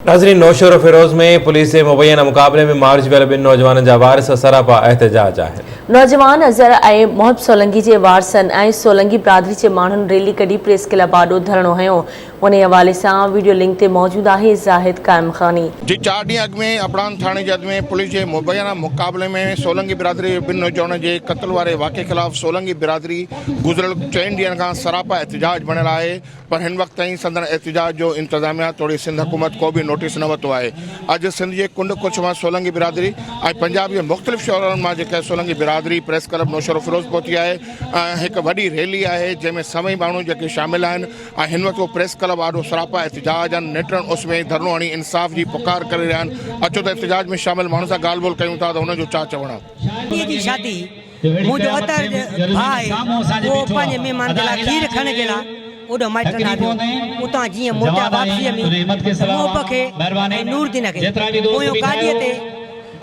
नाज़रीन, नौशहर और फिरोज में पुलिस जे मुबैना मुक़ाबले में मार्च वियल ॿिनि नौजवाननि जा वारिस सरापा एहतजाज आहे। नौजवान अज़हर ऐं मोहब सोलंकी जे वारसनि ऐं सोलंकी बिरादरी जे माण्हुनि रैली कढी प्रेस क्लब आॾो धरणो हयो। उन हवाले सां वीडियो लिंक ते मौजूद आहे ज़ाहिद कायम खानी। जी 4 ॾींहं अॻु में अपरान थाणे जे अॻु में पुलिस जे मुबैना मुक़ाबले में सोलंकी बिरादरी जे ॿिनि नौजवाननि जे क़त्ल वारे वाक़े ख़िलाफ़ सोलंकी बिरादरी गुज़िरियल 4 ॾींहंनि खां सरापा एहतजाज बणियल आहे, पर हिन वक़्त ताईं संदन एहतजाज जो इंतज़ामिया तोड़ी सिंध हुकूमत को बि नोटिस न वरितो आहे। अॼु सिंध जे कुंड कुछ मां सोलंकी बिरादरी ऐं पंजाब जे मुख़्तलिफ़ शहरनि मां जेका सोलंकी बिरादरी प्रेस क्लब नौशहर फिरोज पहुती आहे। हिकु वॾी रैली आहे जंहिंमें सभई माण्हू जेके शामिल आहिनि ऐं हिन वक़्तु प्रेस क्लब आॾो सरापा एहतजाज आहिनि, निटनि उस में धरणो हणी इंसाफ़ जी पुकार करे रहिया आहिनि। अचो त एहतजाज में शामिल माण्हुनि सां ॻाल्हि ॿोल कयूं था त हुनजो छा चवणु आहे। शादी मुझे अतर भाई वो पंज मेहमान दिला खीर खण गेला ओडो माइट ना दो उता जी मोटा वापसी में वो पखे नूर दिन के कोयो गाड़ी ते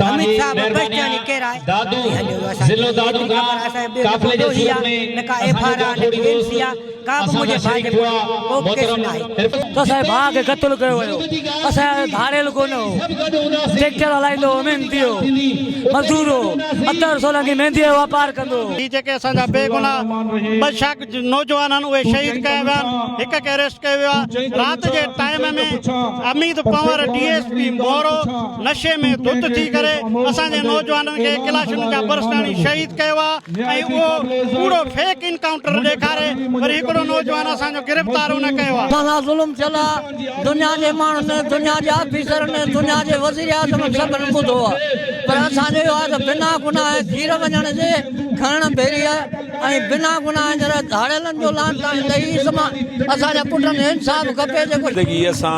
अमित साहब बचनी केरा दादू जिलो दादू का काफले जो हिया नका एफआरआ एनसीआ का मुझे भाई को केस नाही तो साहब भाग कत्ल कयो वयो असा धारेल कोनो ट्रैक्टर हलाइंदो मेहनतियो मजदूरो अतर सोलंकी मेहंदी जो व्यापार कंदो ई जेके असा बेगुना बशाक नौजवानन वे शहीद कया विया, एक के अरेस्ट कयो रात जे टाइम में अमित पंवर डीएसपी मोरो नशे में धुत थी करे असा जे नौजवानन के क्लाशन जा बरसतानी शहीद कयो ऐं वो पूरो फेक इनकाउंटर देखारे पर एकड़ो नौजवान असा जो गिरफ्तार न कयो साला जुल्म चला दुनिया जे माण्हुनि दुनिया जे ऑफिसरनि दुनिया जे वज़ीर आज़म सभनि ॿुधो पर असा जो आज बिना गुनाह खीर वञण जे खणण भेरी ऐं बिना गुनाह जरा धाड़ेलन जो लान ताईं समा असा जा पुटनि इंसाफ खपे जेको जिंदगी असां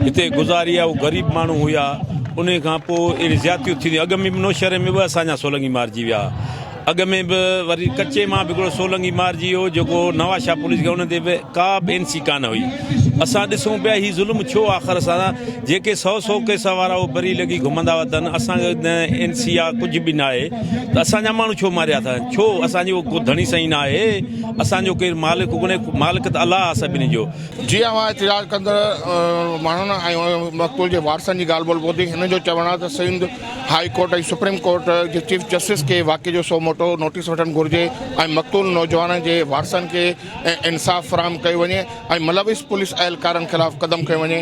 हिते गुज़ारी आहे। वो गरीब माण्हू हुया, उन खां पोइ अहिड़ी ज़्यादतियूं थी। अॻ में बि नौशहर में बि असांजा सोलंकी मारिजी विया, अॻ में बि वरी कच्चे मां बि हिकिड़ो सोलंकी मारिजी वियो जेको नवाशाह पुलिस गया, उन ते बि का बि एनसी कान हुई। असां ॾिसूं पिया ही ज़ुल्म छो आख़िर सां जेके 100 केस वारा वो बरी लॻी घुमंदा वतन असांखे एनसी आहे कुझु बि न आहे त असांजा माण्हू छो मारिया था, छो असांजो को धणी सही न आहे, असांजो केरु मालिक कोन्हे, मालिक त अलाह आहे सभिनी जो। जी मां एहतजाज कंदड़ माण्हुनि ऐं मक़तूल जे वारसनि जी ॻाल्हि ॿोल ॿुधी हिन जो चवणु आहे त सिंध हाई कोर्ट ऐं सुप्रीम कोर्ट जे चीफ जस्टिस खे वाक़े जो सो मोटो नोटिस वठणु घुरिजे ऐं मक़तूल नौजवाननि जे वारसनि खे इंसाफ़ फ़राहम कयो वञे ऐं मुलविस पुलिस एहलकारनि ख़िलाफ़ क़दम खयो वञे।